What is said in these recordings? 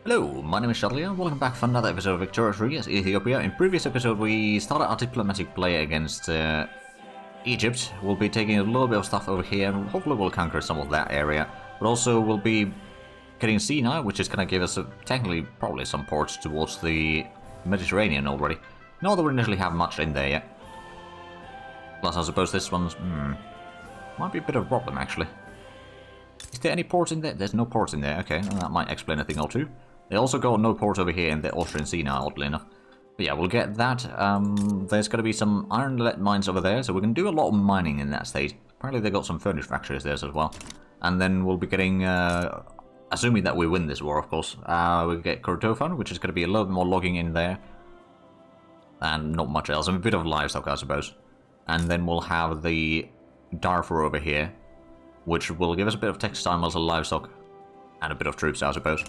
Hello, my name is Shadley and welcome back for another episode of Ep33 as Ethiopia. In previous episode we started our diplomatic play against Egypt. We'll be taking a little bit of stuff over here and hopefully we'll conquer some of that area. But also we'll be getting Sinai, which is going to give us technically probably some ports towards the Mediterranean already. Not that we initially have much in there yet. Plus I suppose this one's might be a bit of a problem actually. Is there any ports in there? There's no ports in there. Okay, well, that might explain a thing or two. They also got no ports over here in the Austrian Sea now, oddly enough. But yeah, we'll get that. There's going to be some iron lead mines over there, so we can do a lot of mining in that state. Apparently they got some furniture factories there as well. And then we'll be getting, assuming that we win this war, of course, we'll get Kordofan, which is going to be a little bit more logging in there. And not much else, and a bit of livestock, I suppose. And then we'll have the Darfur over here, which will give us a bit of textile mills and livestock, and a bit of troops, I suppose.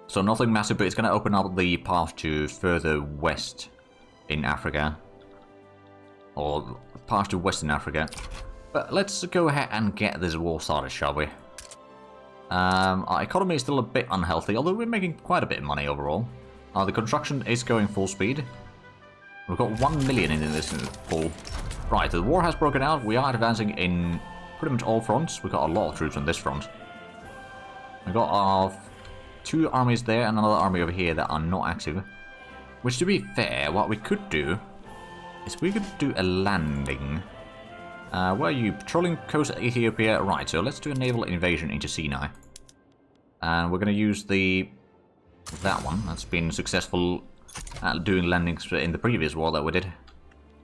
So nothing massive, but it's going to open up the path to further west in Africa. Or path to Western Africa. But let's go ahead and get this war started, shall we? Our economy is still a bit unhealthy, although we're making quite a bit of money overall. The construction is going full speed. We've got 1 million in this pool. Right, the war has broken out. We are advancing in pretty much all fronts. We've got a lot of troops on this front. We've got our 2 armies there and another army over here that are not active. Which, to be fair, what we could do is we could do a landing. Where are you? Patrolling coast of Ethiopia. Right, so let's do a naval invasion into Sinai. And we're going to use that one. That's been successful at doing landings in the previous war that we did.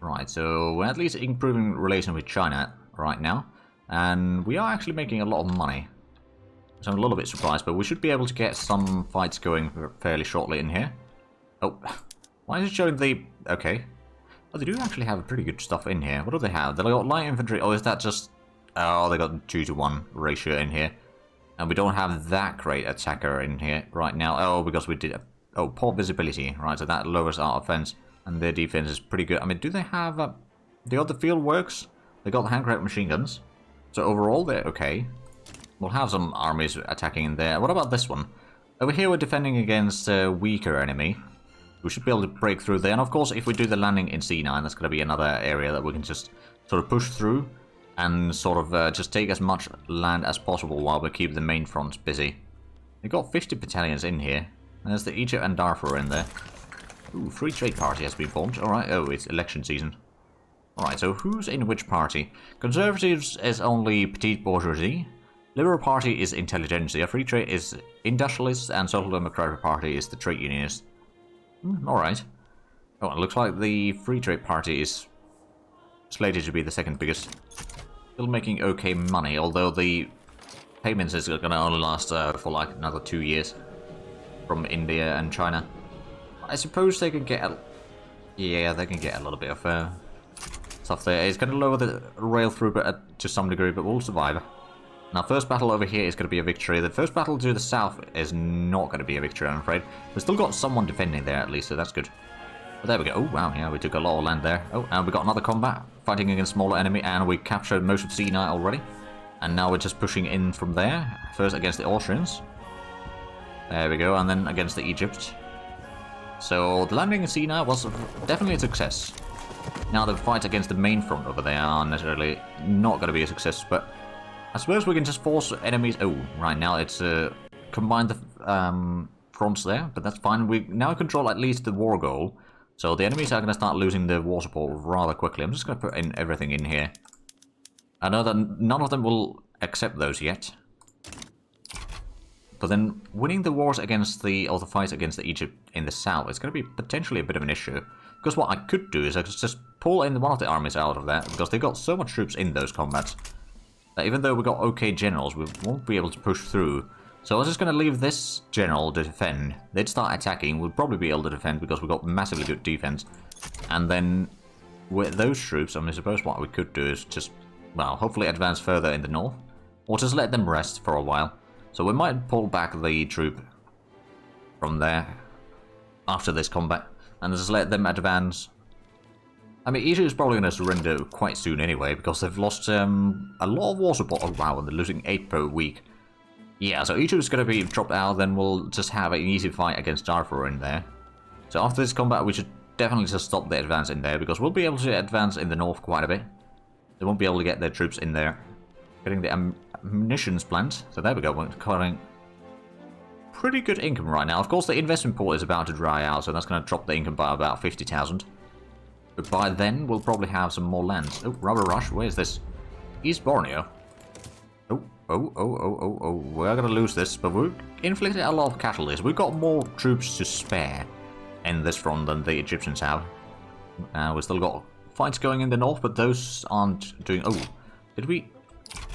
Right, so we're at least improving relations with China right now. And we are actually making a lot of money. So I'm a little bit surprised, but we should be able to get some fights going fairly shortly in here. Oh, why is it showing the... Okay. Oh, they do actually have pretty good stuff in here. What do they have? They got light infantry. Oh, is that just... Oh, they got 2-to-1 ratio in here. And we don't have that great attacker in here right now. Oh, because we did... Oh, poor visibility. Right, so that lowers our offense. And their defense is pretty good. I mean, do they have... the other field works? They got the handcraft machine guns. So overall, they're okay. We'll have some armies attacking in there. What about this one? Over here we're defending against a weaker enemy. We should be able to break through there. And of course, if we do the landing in C9, that's going to be another area that we can just sort of push through. And sort of just take as much land as possible while we keep the main fronts busy. We've got 50 battalions in here. There's the Egypt and Darfur in there. Ooh, free trade party has been formed. Alright, oh, it's election season. Alright, so who's in which party? Conservatives is only petite bourgeoisie. Liberal Party is intelligentsia, Free Trade is industrialists, and Social Democratic Party is the trade unionists. Alright. Oh, it looks like the Free Trade Party is slated to be the second biggest. Still making okay money, although the payments is going to only last for like another 2 years from India and China. I suppose they can get a... Yeah, they can get a little bit of stuff there. It's going to lower the rail throughput to some degree, but we'll survive. Now, first battle over here is going to be a victory. The first battle to the south is not going to be a victory, I'm afraid. We've still got someone defending there, at least, so that's good. But there we go. Oh, wow, yeah, we took a lot of land there. Oh, and we got another combat, fighting against smaller enemy, and we captured most of Sinai already. And now we're just pushing in from there. First against the Austrians. There we go, and then against the Egypt. So, the landing in Sinai was definitely a success. Now, the fights against the main front over there are necessarily not going to be a success, but... I suppose we can just force enemies... Oh, right, now it's combined the fronts there, but that's fine. We now control at least the war goal, so the enemies are going to start losing their war support rather quickly. I'm just going to put in everything in here. I know that none of them will accept those yet. But then winning the wars against the... or the fights against the Egypt in the south is going to be potentially a bit of an issue. Because what I could do is I could just pull in one of the armies out of that, because they've got so much troops in those combats. Even though we got okay generals, we won't be able to push through. So I was just going to leave this general to defend. They'd start attacking, we'd probably be able to defend because we've got massively good defense. And then with those troops, I mean, I suppose what we could do is just, well, hopefully advance further in the north. Or just let them rest for a while. So we might pull back the troop from there after this combat. And just let them advance. I mean, Egypt is probably going to surrender quite soon anyway, because they've lost a lot of war support. Oh wow, and they're losing 8 per week. Yeah, so Egypt's going to be dropped out, then we'll just have an easy fight against Darfur in there. So after this combat, we should definitely just stop the advance in there, because we'll be able to advance in the north quite a bit. They won't be able to get their troops in there. Getting the munitions plant. So there we go, we're cutting pretty good income right now. Of course, the investment pool is about to dry out, so that's going to drop the income by about 50,000. But by then, we'll probably have some more lands. Oh, Rubber Rush, where's this? East Borneo. Oh, we're gonna lose this, but we've inflicted a lot of casualties. We've got more troops to spare in this front than the Egyptians have. We've still got fights going in the north, but those aren't doing... Oh, did we...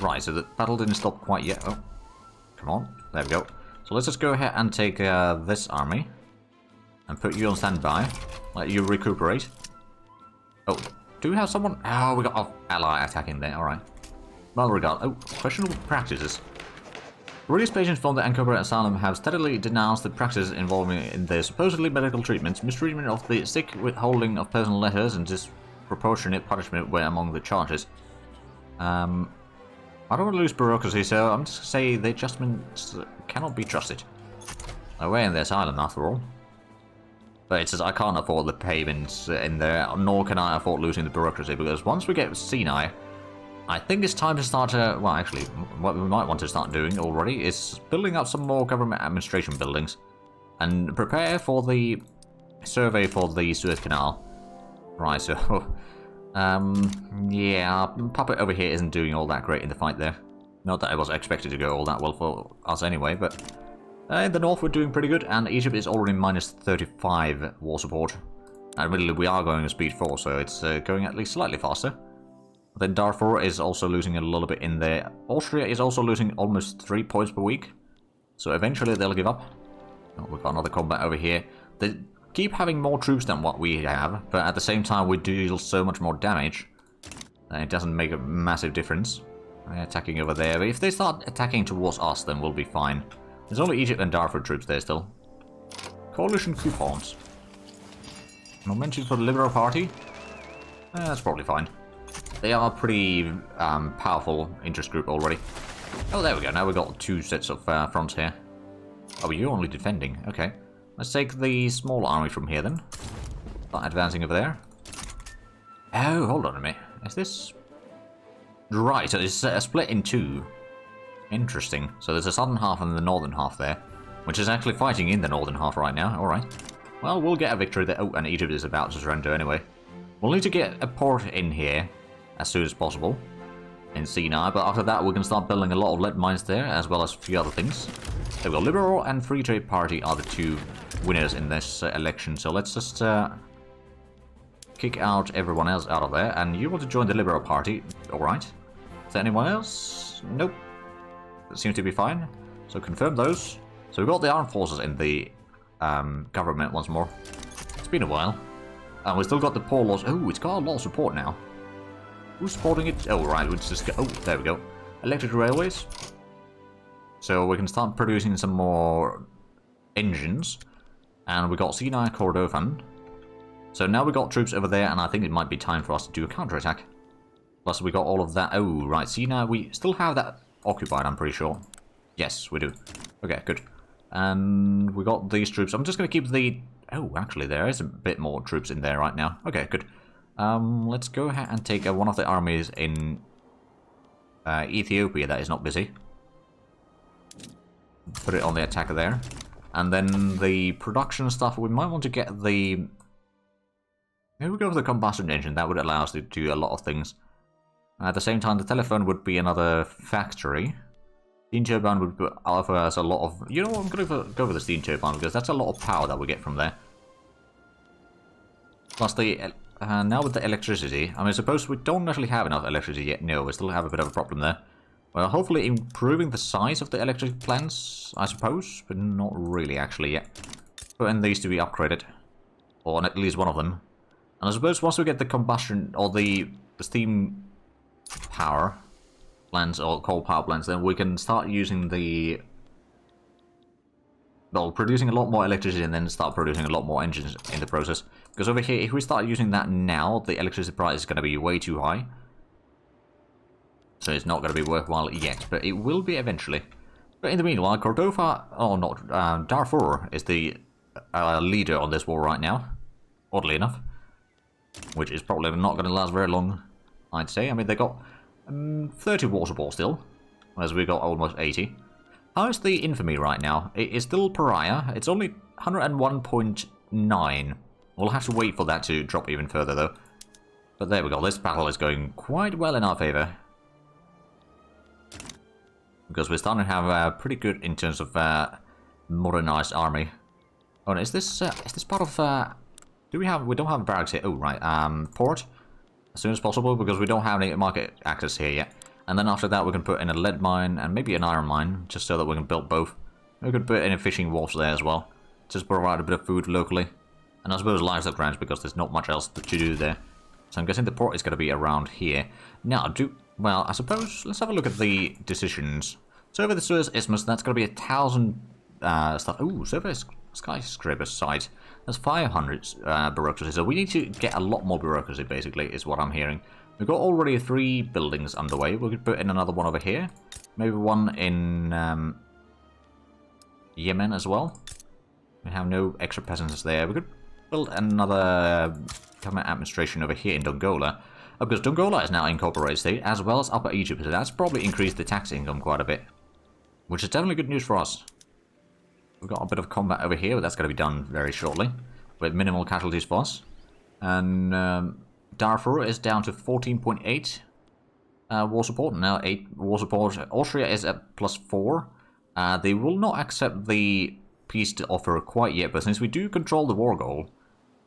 Right, so the battle didn't stop quite yet. Oh, come on, there we go. So let's just go ahead and take this army and put you on standby. Let you recuperate. Oh, do we have someone? Oh, we got an ally attacking there, alright. Well regard. Oh, questionable practices. Religious patients from the Ankara Asylum have steadily denounced the practices involving in their supposedly medical treatments, mistreatment of the sick, withholding of personal letters, and disproportionate punishment were among the charges. I don't want to lose bureaucracy, so I'm just going to say the adjustments cannot be trusted. We're in the asylum after all. But it's just I can't afford the payments in there, nor can I afford losing the bureaucracy, because once we get Sinai, I think it's time to start, well actually, what we might want to start doing already is building up some more government administration buildings and prepare for the survey for the Suez Canal. Right, so, yeah, Puppet over here isn't doing all that great in the fight there. Not that it was expected to go all that well for us anyway, but in the north we're doing pretty good, and Egypt is already minus 35 war support. Admittedly, we are going at speed 4, so it's going at least slightly faster. Then Darfur is also losing a little bit in there. Austria is also losing almost 3 points per week. So eventually they'll give up. Oh, we've got another combat over here. They keep having more troops than what we have, but at the same time we deal so much more damage. It doesn't make a massive difference. They're attacking over there, but if they start attacking towards us, then we'll be fine. There's only Egypt and Darfur troops there still. Coalition coupons. No mention for the Liberal Party? That's probably fine. They are a pretty powerful interest group already. Oh, there we go. Now we've got 2 sets of fronts here. Oh, you're only defending. Okay. Let's take the small army from here then. Start advancing over there. Oh, hold on a minute. Is this... Right, so it's split in 2. Interesting. So there's a southern half and the northern half there, which is actually fighting in the northern half right now. Alright. Well, we'll get a victory there. Oh, and Egypt is about to surrender anyway. We'll need to get a port in here as soon as possible in Sinai, but after that we can start building a lot of lead mines there, as well as a few other things. There we go. Liberal and Free Trade Party are the 2 winners in this election, so let's just kick out everyone else out of there, and you want to join the Liberal Party. Alright. Is there anyone else? Nope. That seems to be fine. So confirm those. So we've got the armed forces in the government once more. It's been a while. And we've still got the poor laws. Oh, it's got a lot of support now. Who's supporting it? Oh, right, let's just go. Oh, there we go. Electric railways. So we can start producing some more engines. And we got Sinai Kordofan. So now we got troops over there, and I think it might be time for us to do a counterattack. Plus we got all of that. Oh, right, Sinai, we still have that occupied, I'm pretty sure. Yes, we do. Okay, good. And we got these troops. I'm just going to keep the... Oh, actually, there is a bit more troops in there right now. Okay, good. Let's go ahead and take one of the armies in Ethiopia that is not busy. Put it on the attacker there. And then the production stuff, we might want to get the... Maybe we go for the combustion engine. That would allow us to do a lot of things. At the same time, the telephone would be another factory. Steam turbine would offer us a lot of... You know what, I'm going to go for the steam turbine, because that's a lot of power that we get from there. Plus the... now with the electricity, I mean, suppose we don't actually have enough electricity yet. No, we still have a bit of a problem there. Well, hopefully improving the size of the electric plants, I suppose, but not really actually yet. And these to be upgraded, or at least one of them. And I suppose once we get the combustion, or the steam power plants, or coal power plants, then we can start using the... Well, producing a lot more electricity and then start producing a lot more engines in the process. Because over here, if we start using that now, the electricity price is going to be way too high. So it's not going to be worthwhile yet, but it will be eventually. But in the meanwhile, Cordova, oh not, Darfur is the leader on this war right now, oddly enough. Which is probably not going to last very long, I'd say. I mean, they got 30 war support still, whereas we got almost 80. How is the infamy right now? It is still pariah. It's only 101.9. We'll have to wait for that to drop even further, though. But there we go. This battle is going quite well in our favor. Because we're starting to have pretty good in terms of modernized army. Oh, no, is this part of... we don't have barracks here. Oh, right. Port. As soon as possible, because we don't have any market access here yet. And then after that, we can put in a lead mine and maybe an iron mine, just so that we can build both. We could put in a fishing wharf there as well, just provide a bit of food locally. And I suppose livestock ranch, because there's not much else to do there. So I'm guessing the port is going to be around here. Now, well, I suppose, let's have a look at the decisions. So over the Suez Isthmus, that's going to be 1,000 stuff. Ooh, surface skyscraper site. That's 500 bureaucracy, so we need to get a lot more bureaucracy, basically, is what I'm hearing. We've got already 3 buildings underway. We could put in another one over here. Maybe one in Yemen as well. We have no extra peasants there. We could build another government administration over here in Dongola. Because Dongola is now an incorporated state, as well as Upper Egypt, so that's probably increased the tax income quite a bit. Which is definitely good news for us. We've got a bit of combat over here, but that's going to be done very shortly, with minimal casualties for us. And Darfur is down to 14.8 war support, now 8 war support. Austria is at +4. They will not accept the peace offer quite yet, but since we do control the war goal,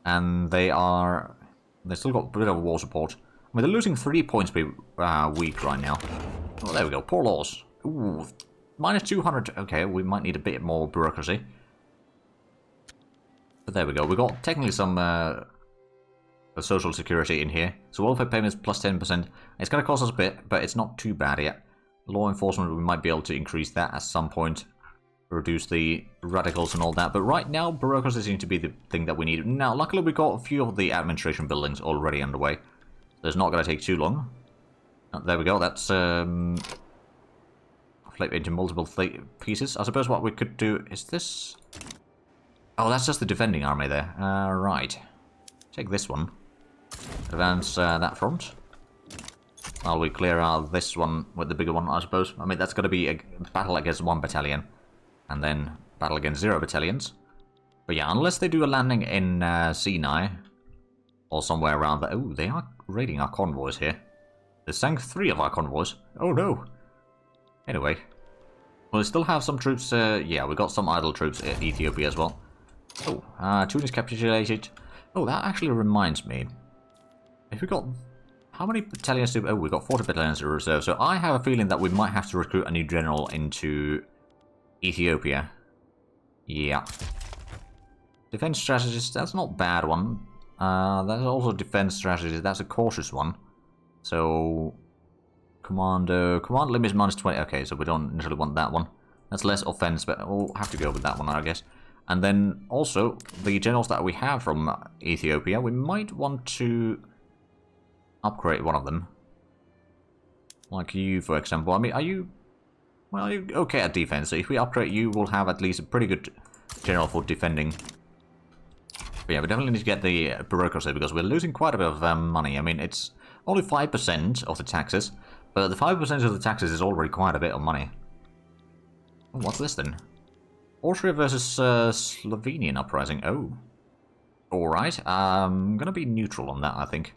and they still got a bit of war support. I mean, they're losing 3 points per week right now. Oh, there we go, poor laws. Ooh. -200, okay, we might need a bit more bureaucracy. But there we go, we got technically some social security in here. So welfare payments +10%. It's going to cost us a bit, but it's not too bad yet. Law enforcement, we might be able to increase that at some point. Reduce the radicals and all that. But right now, bureaucracy seems to be the thing that we need. Now, luckily we got a few of the administration buildings already underway. So it's not going to take too long. Oh, there we go, that's... flip into multiple pieces. I suppose what we could do is this. Oh, that's just the defending army there. Right. Take this one. Advance that front. While we clear out this one with the bigger one, I suppose. I mean, that's going to be a battle against 1 battalion. And then battle against 0 battalions. But yeah, unless they do a landing in Sinai. Or somewhere around there. Oh, they are raiding our convoys here. They sank 3 of our convoys. Oh no. Anyway, we'll still have some troops, yeah, we got some idle troops in Ethiopia as well. Oh, Tunis capitulated. Oh, that actually reminds me. If we got, how many battalions do, oh, we got 40 battalions in reserve, so I have a feeling that we might have to recruit a new general into Ethiopia. Yeah. Defense strategist, that's not a bad one. That's also defense strategist, that's a cautious one. So... command limit is -20. Okay, so we don't necessarily want that one. That's less offense, but we'll have to go with that one, I guess. And then also, the generals that we have from Ethiopia, we might want to upgrade one of them. Like you, for example. I mean, are you... well, you're okay at defense, so if we upgrade you, we'll have at least a pretty good general for defending. But yeah, we definitely need to get the bureaucracy, because we're losing quite a bit of money. I mean, it's only 5% of the taxes. But the 5% of the taxes is already quite a bit of money. Oh, what's this then? Austria versus Slovenian uprising. Oh. Alright, I'm gonna be neutral on that, I think.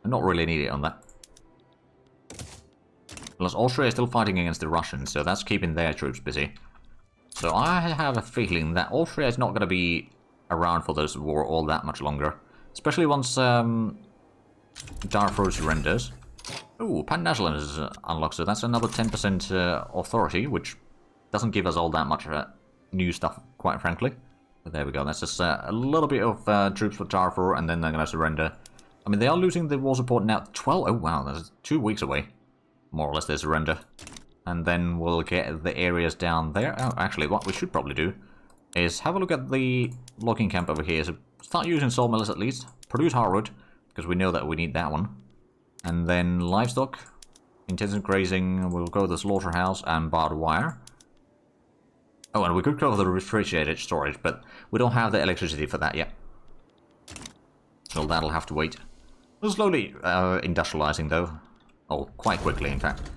I'm not really needed on that. Plus, Austria is still fighting against the Russians, so that's keeping their troops busy. So I have a feeling that Austria is not gonna be around for this war all that much longer. Especially once Darfur surrenders. Ooh, Pan-Nationalism is unlocked, so that's another 10% authority, which doesn't give us all that much new stuff, quite frankly. But there we go, that's just a little bit of troops for Darfur, and then they're going to surrender. I mean, they are losing the war support now. 12, oh wow, that's 2 weeks away. More or less, they surrender. And then we'll get the areas down there. Oh, actually, what we should probably do is have a look at the logging camp over here. So start using sawmills at least. Produce hardwood, because we know that we need that one. And then livestock. Intensive grazing, we'll go to the slaughterhouse and barbed wire. Oh, and we could go for the refrigerated storage, but we don't have the electricity for that yet. So that'll have to wait. We're slowly industrializing, though. Oh, quite quickly, in fact.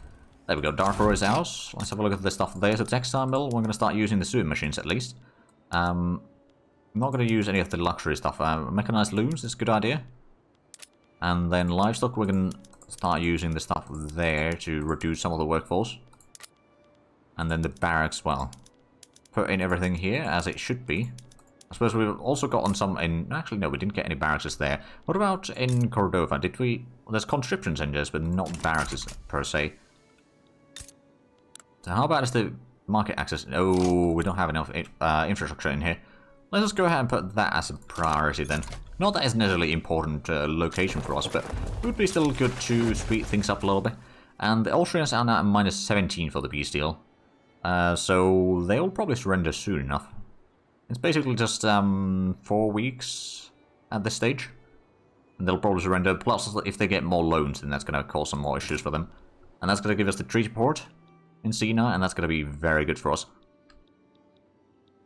There we go, Darfur is ours. Let's have a look at the stuff. There's a textile mill. We're going to start using the sewing machines, at least. I'm not going to use any of the luxury stuff. Mechanized looms is a good idea. And then livestock, we're going to start using the stuff there to reduce some of the workforce. And then the barracks, well, put in everything here as it should be. I suppose we've also gotten some in... Actually, no, we didn't get any barracks there. What about in Cordova? Did we... Well, there's conscription centers, but not barracks per se. So how about is the market access? Oh, we don't have enough infrastructure in here. Let's just go ahead and put that as a priority then. Not that it's necessarily important location for us, but it would be still good to speed things up a little bit. And the Austrians are now at -17 for the peace deal. So they'll probably surrender soon enough. It's basically just 4 weeks at this stage. And they'll probably surrender. Plus, if they get more loans, then that's going to cause some more issues for them. And that's going to give us the treaty port in Sina, and that's going to be very good for us.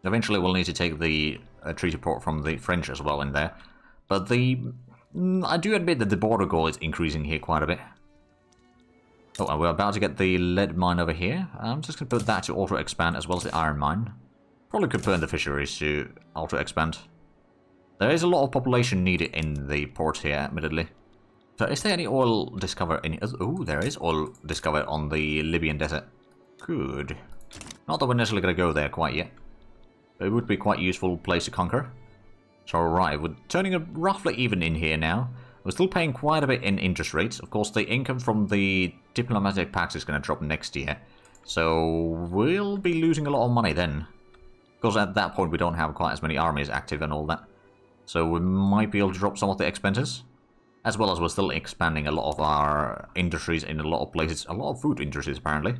Eventually, we'll need to take the treaty port from the French as well in there. But I do admit that the border goal is increasing here quite a bit. Oh, and we're about to get the lead mine over here. I'm just going to put that to auto-expand as well as the iron mine. Probably could put in the fisheries to auto-expand. There is a lot of population needed in the port here, admittedly. So is there any oil discovered in... Oh, there is oil discovered on the Libyan desert. Good. Not that we're necessarily going to go there quite yet. But it would be quite a useful place to conquer. So right, we're turning it roughly even in here now. We're still paying quite a bit in interest rates. Of course, the income from the diplomatic pacts is going to drop next year. So we'll be losing a lot of money then. Because at that point we don't have quite as many armies active and all that. So we might be able to drop some of the expenses. As well as we're still expanding a lot of our industries in a lot of places. A lot of food industries apparently.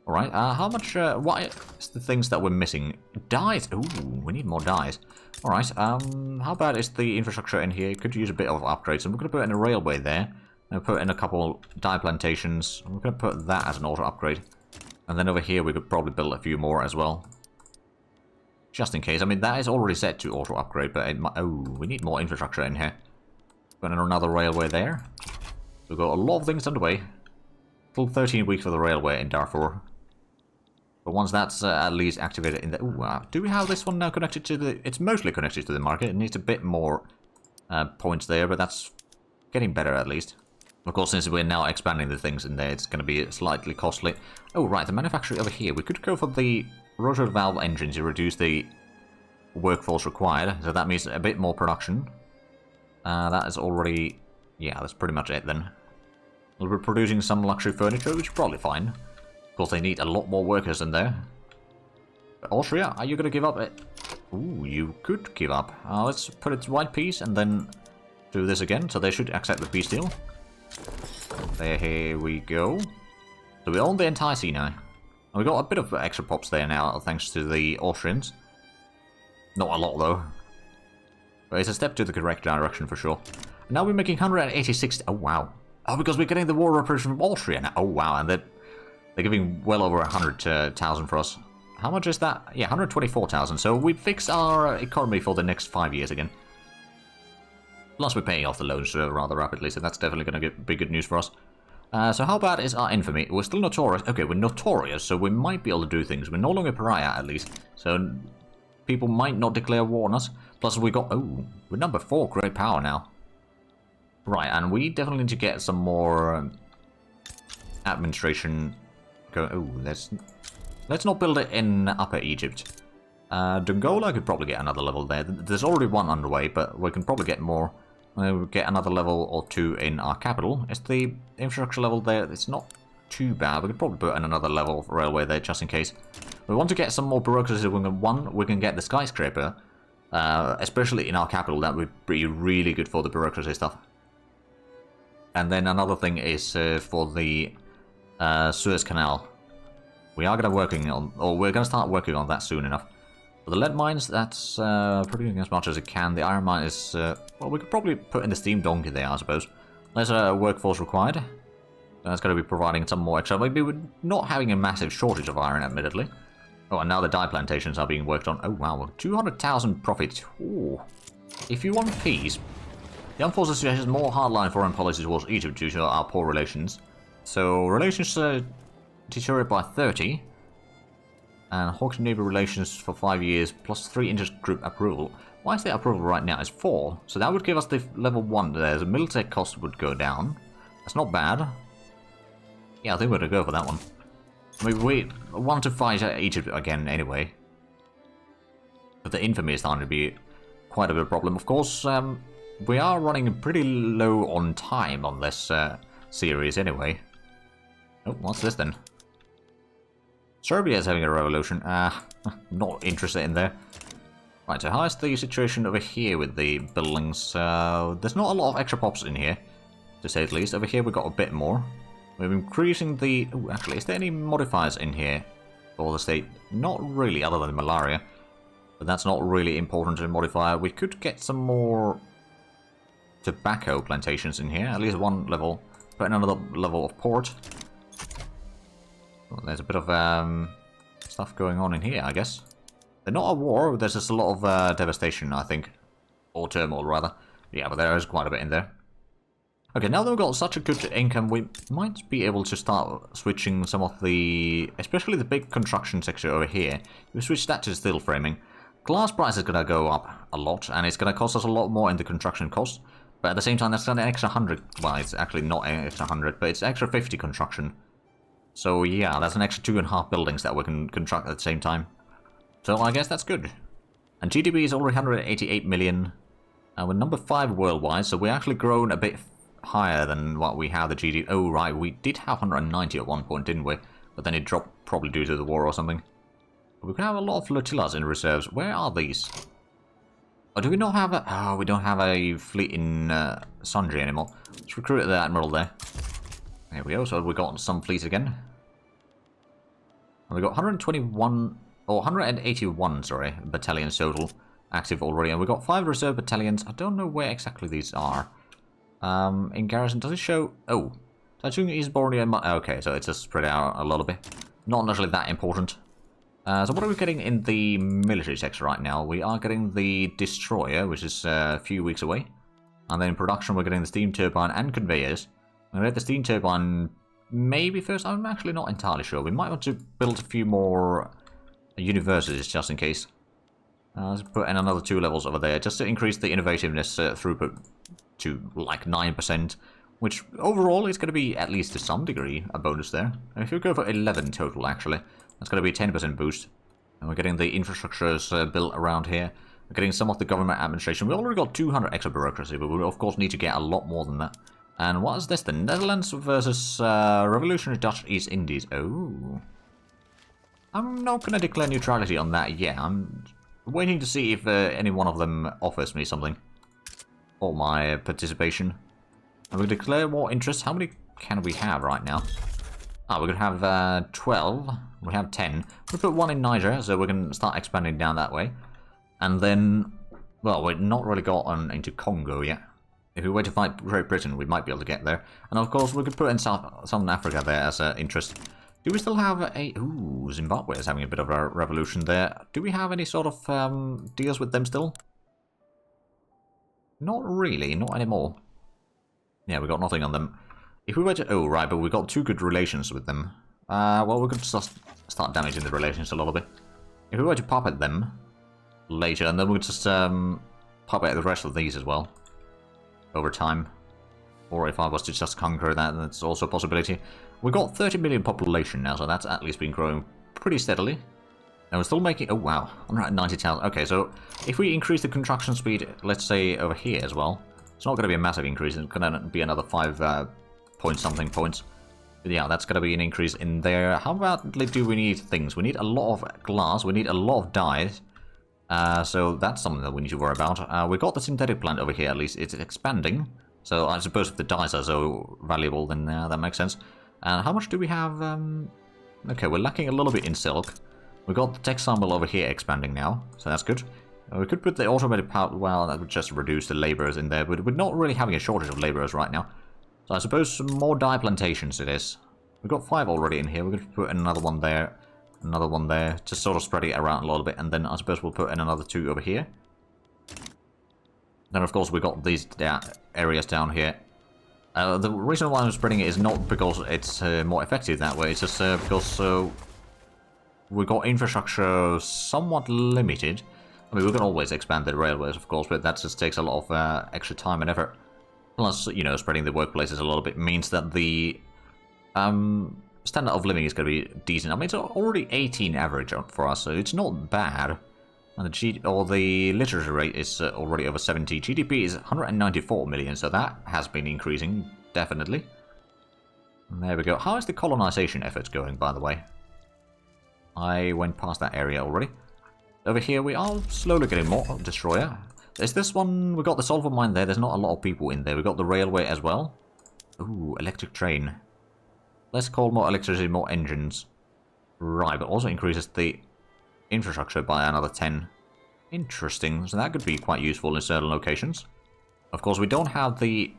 Alright, how much, what is the things that we're missing? Dyes! Ooh, we need more dyes. Alright, how bad is the infrastructure in here? Could use a bit of upgrades. And we're going to put in a railway there. And put in a couple dye plantations. We're going to put that as an auto upgrade. And then over here we could probably build a few more as well. Just in case. I mean, that is already set to auto upgrade, but it might, oh, we need more infrastructure in here. Got another railway there. We've got a lot of things underway. Full 13 weeks for the railway in Darfur. But once that's at least activated in the... Ooh, do we have this one now connected to the... It's mostly connected to the market. It needs a bit more points there, but that's getting better at least. Of course, since we're now expanding the things in there, it's going to be slightly costly. Oh, right, the manufacturing over here. We could go for the rotor valve engine to reduce the workforce required. So that means a bit more production. That is already... Yeah, that's pretty much it then. We'll be producing some luxury furniture, which is probably fine. Of course, they need a lot more workers in there. But Austria, are you going to give up it? Ooh, you could give up. Let's put it to white peace and then do this again. So they should accept the peace deal. There we go. So we own the entire sea now. And we got a bit of extra pops there now, thanks to the Austrians. Not a lot, though. But it's a step to the correct direction for sure. And now we're making 186... Oh, wow. Oh, because we're getting the war reparation from Austria now. Oh, wow. And they're giving well over 100,000 for us. How much is that? Yeah, 124,000. So we fixed our economy for the next 5 years again. Plus we're paying off the loans rather rapidly, so that's definitely going to be good news for us. So how bad is our infamy? We're still notorious. Okay, we're notorious, so we might be able to do things. We're no longer pariah, at least. So people might not declare war on us. Plus we got... Oh, we're number 4 great power now. Right, and we definitely need to get some more administration going. Oh, let's not build it in Upper Egypt. Dongola could probably get another level there. There's already one underway, but we can probably get more. We'll get another level or 2 in our capital. Is the infrastructure level there? It's not too bad. We could probably put in another level of railway there just in case. We want to get some more bureaucracy. We can get the skyscraper, especially in our capital. That would be really good for the bureaucracy stuff. And then another thing is for the Suez Canal. We are going to working on, or we're going to start working on that soon enough. For the lead mines, that's producing as much as it can. The iron mine is, well, we could probably put in the steam donkey there, I suppose. Less workforce required. That's going to be providing some more extra. Maybe we're not having a massive shortage of iron, admittedly. Oh, and now the dye plantations are being worked on. Oh, wow. 200,000 profit. Ooh. If you want peace, the armed forces suggests more hardline foreign policy towards Egypt due to our poor relations. So, relations deteriorate by 30. And Hawks neighbor relations for 5 years, plus 3 intergroup approval. Why is the approval right now? It's 4. So that would give us the level 1 there. The military cost would go down. That's not bad. Yeah, I think we're going to go for that one. I mean, we want to fight Egypt again anyway. But the infamy is starting to be quite a bit of a problem. Of course, we are running pretty low on time on this series anyway. Oh, what's this then? Serbia is having a revolution. Not interested in there. Right, so how is the situation over here with the buildings? There's not a lot of extra pops in here, to say the least. Over here we've got a bit more. We're increasing the... Ooh, actually, is there any modifiers in here for the state? Not really, other than malaria. But that's not really important to modify. We could get some more tobacco plantations in here. At least one level. Put in another level of port. Well, there's a bit of stuff going on in here, I guess. They're not a war, there's just a lot of devastation, I think. Or turmoil, rather. Yeah, but there is quite a bit in there. Okay, now that we've got such a good income, we might be able to start switching some of the... Especially the big construction sector over here. If we switch that to steel framing, glass price is going to go up a lot, and it's going to cost us a lot more in the construction cost. But at the same time, that's an extra 100... Well, it's actually not an extra 100, but it's extra 50 construction. So yeah, that's an extra 2.5 buildings that we can construct at the same time. So I guess that's good. And GDP is already 188 million. We're number 5 worldwide, so we're actually grown a bit higher than what we have the GDP. Oh right, we did have 190 at one point, didn't we? But then it dropped probably due to the war or something. But we can have a lot of flotillas in reserves. Where are these? Oh, do we not have a... Oh, we don't have a fleet in Sundry anymore. Let's recruit the admiral there. There we go, so we got some fleet again. And we got 121... Or 181, sorry, battalions total active already. And we got 5 reserve battalions. I don't know where exactly these are. In garrison, does it show... Oh, Taichung is Borneo... Okay, so it's just spread out a little bit. Not necessarily that important. So what are we getting in the military sector right now? We are getting the destroyer, which is a few weeks away. And then in production, we're getting the steam turbine and conveyors. I'm going to get the steam turbine maybe first. I'm actually not entirely sure. We might want to build a few more universities just in case. Let's put in another 2 levels over there just to increase the innovativeness throughput to like 9%, which overall is going to be at least to some degree a bonus there. And if you go for 11 total, actually, that's going to be a 10% boost. And we're getting the infrastructures built around here. We're getting some of the government administration. We already got 200 extra bureaucracy, but we of course need to get a lot more than that. And what is this then? Netherlands versus Revolutionary Dutch East Indies. Oh. I'm not going to declare neutrality on that yet. I'm waiting to see if any one of them offers me something for my participation. And we declare war interests. How many can we have right now? Ah, we're going to have 12. We have 10. We put 1 in Niger, so we can start expanding down that way. And then, well, we're not really got on into Congo yet. If we were to fight Great Britain, we might be able to get there. And of course, we could put in Southern Africa there as an interest. Do we still have a... Ooh, Zimbabwe is having a bit of a revolution there. Do we have any sort of deals with them still? Not really, not anymore. Yeah, we got nothing on them. If we were to... Oh, right, but we got 2 good relations with them. Well, we could just start damaging the relations a little bit. If we were to puppet them later, and then we could just puppet the rest of these as well. Over time. Or if I was to just conquer that, that's also a possibility. We've got 30 million population now, so that's at least been growing pretty steadily. And we're still making... Oh, wow. 190,000. Okay, so if we increase the construction speed, let's say over here as well, it's not going to be a massive increase. It's going to be another 5 point something points. But yeah, that's going to be an increase in there. How about do we need things? We need a lot of glass. We need a lot of dyes. So that's something that we need to worry about. We got the synthetic plant over here, at least. It's expanding. So I suppose if the dyes are so valuable, then that makes sense. And how much do we have? Okay, we're lacking a little bit in silk. We got the textile mill over here expanding now, so that's good. We could put the automated power. Well, that would just reduce the laborers in there, but we're not really having a shortage of laborers right now. So I suppose some more dye plantations it is. We've got 5 already in here. We're going to put in another one there. Another one there. Just sort of spread it around a little bit. And then I suppose we'll put in another 2 over here. Then of course we've got these areas down here. The reason why I'm spreading it is not because it's more effective that way. It's just because we've got infrastructure somewhat limited. I mean, we can always expand the railways, of course, but that just takes a lot of extra time and effort. Plus, you know, spreading the workplaces a little bit means that the standard of living is going to be decent. I mean, it's already 18 average for us, so it's not bad. And the literacy rate is already over 70. GDP is 194 million, so that has been increasing, definitely. And there we go. How is the colonization efforts going, by the way? I went past that area already. Over here we are slowly getting more destroyer. There's this one, we got the sulfur mine there, there's not a lot of people in there. We got the railway as well. Ooh, electric train. Let's call more electricity, more engines. Right, but also increases the infrastructure by another 10. Interesting, so that could be quite useful in certain locations. Of course, we don't have the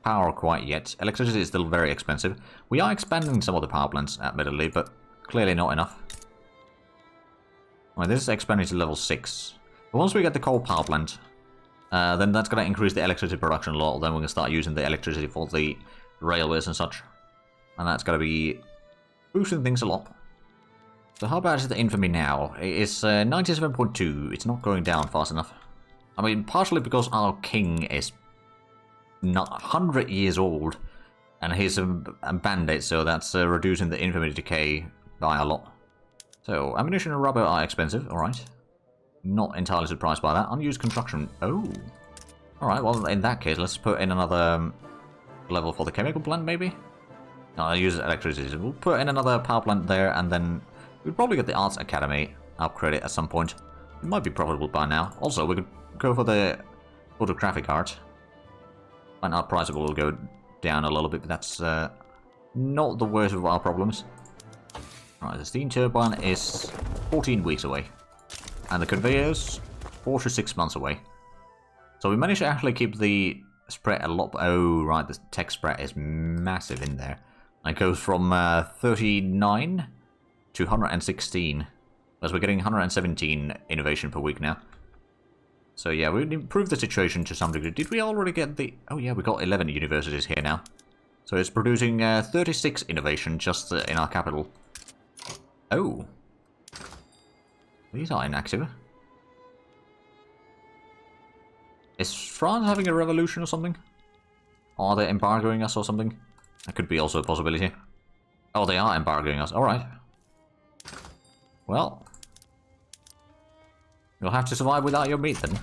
power quite yet. Electricity is still very expensive. We are expanding some of the power plants, admittedly, but clearly not enough. Well, this is expanding to level 6. But once we get the coal power plant, then that's going to increase the electricity production a lot. Then we can start using the electricity for the railways and such. And that's going to be boosting things a lot. So how bad is the infamy now? It's 97.2. It's not going down fast enough. I mean, partially because our king is not 100 years old. And he's a bandit, so that's reducing the infamy decay by a lot. So, ammunition and rubber are expensive, alright. Not entirely surprised by that. Unused construction. Oh. Alright, well, in that case, let's put in another level for the chemical plant, maybe? No, I'll use electricity. We'll put in another power plant there, and then we'll probably get the Arts Academy, upgrade it at some point. It might be profitable by now. Also, we could go for the photographic art. And our price will go down a little bit, but that's not the worst of our problems. Alright, the steam turbine is 14 weeks away. And the conveyors, 4 to 6 months away. So we managed to actually keep the spread a lot. Oh, right, the tech spread is massive in there. It goes from 39 to 116. As we're getting 117 innovation per week now. So yeah, we've improved the situation to some degree. Did we already get the... Oh yeah, we got 11 universities here now. So it's producing 36 innovation just in our capital. Oh. These are inactive. Is France having a revolution or something? Or are they embargoing us or something? That could be also a possibility. Oh, they are embargoing us. Alright. Well. You'll have to survive without your meat then.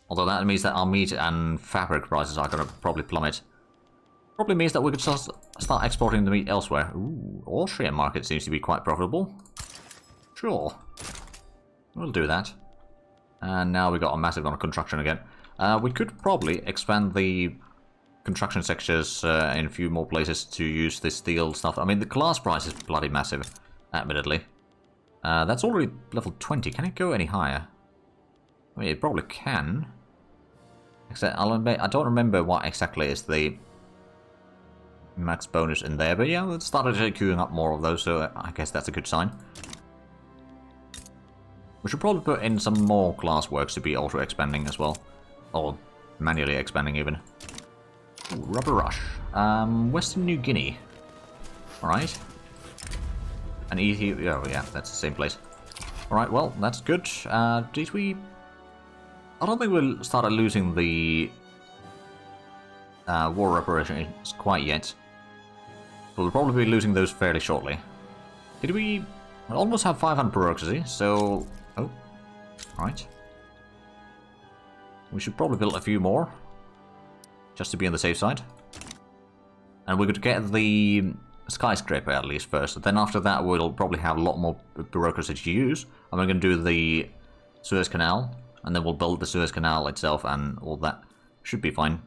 Although that means that our meat and fabric prices are going to probably plummet. Probably means that we could start exporting the meat elsewhere. Ooh, Austrian market seems to be quite profitable. Sure. We'll do that. And now we've got a massive amount of construction again. We could probably expand the construction sectors in a few more places to use the steel stuff. I mean, the glass price is bloody massive, admittedly. That's already level 20. Can it go any higher? I mean, it probably can. Except I don't remember what exactly is the max bonus in there. But yeah, let's start queuing up more of those, so I guess that's a good sign. We should probably put in some more class works to be auto-expanding as well. Or manually expanding even. Ooh, Rubber Rush. Western New Guinea. Alright. And Ethiopia. Oh yeah, that's the same place. Alright, well, that's good. Did we... I don't think we'll start losing the war reparations quite yet. But we'll probably be losing those fairly shortly. Did we... We almost have 500 bureaucracy, so... Oh. Right. We should probably build a few more. Just to be on the safe side. And we could get the skyscraper at least first. Then after that we'll probably have a lot more bureaucracy to use. And we're going to do the Suez Canal. And then we'll build the Suez Canal itself and all that. Should be fine.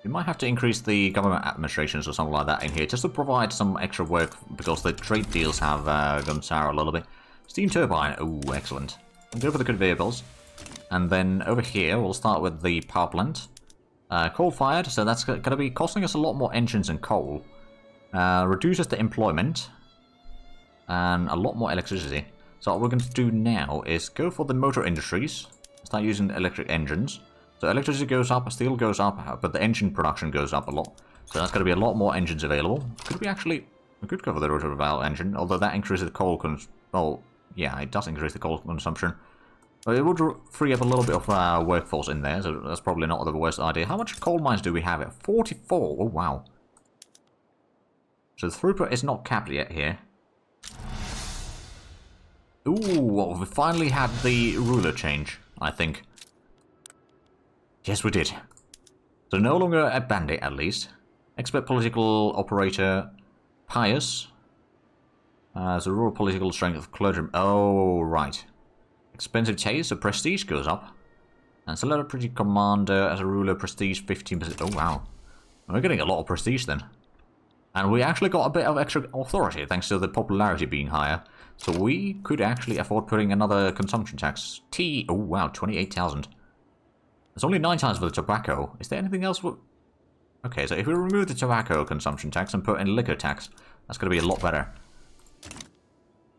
We might have to increase the government administrations or something like that in here, just to provide some extra work, because the trade deals have gone sour a little bit. Steam turbine, oh, excellent. We'll go for the conveyor belts. And then over here, we'll start with the power plant. Coal-fired, so that's going to be costing us a lot more engines and coal. Reduces the employment. And a lot more electricity. So what we're going to do now is go for the motor industries. Start using electric engines. So electricity goes up, steel goes up, but the engine production goes up a lot. So that's going to be a lot more engines available. Could we actually... We could go for the rotary valve engine, although that increases the coal well, yeah, it does increase the coal consumption. But it would free up a little bit of workforce in there, so that's probably not the worst idea. How much coal mines do we have at 44? Oh, wow. So the throughput is not capped yet here. Ooh, well, we finally had the ruler change, I think. Yes, we did. So no longer a bandit, at least. Expert political operator, pious. So rural political strength of clergyman. Oh, right. Expensive taste, so prestige goes up. And celebrity commander as a ruler, prestige 15%. Oh, wow. We're getting a lot of prestige then. And we actually got a bit of extra authority thanks to the popularity being higher. So we could actually afford putting another consumption tax. Oh, wow, 28,000. There's only 9 times for the tobacco. Is there anything else? Okay, so if we remove the tobacco consumption tax and put in liquor tax, that's going to be a lot better.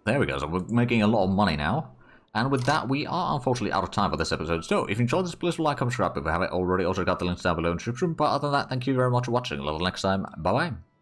There we go, so we're making a lot of money now. And with that, we are unfortunately out of time for this episode. So, if you enjoyed this, please like, comment, subscribe if you haven't already. Also got the links down below in the description. But other than that, thank you very much for watching. Until next time, bye-bye.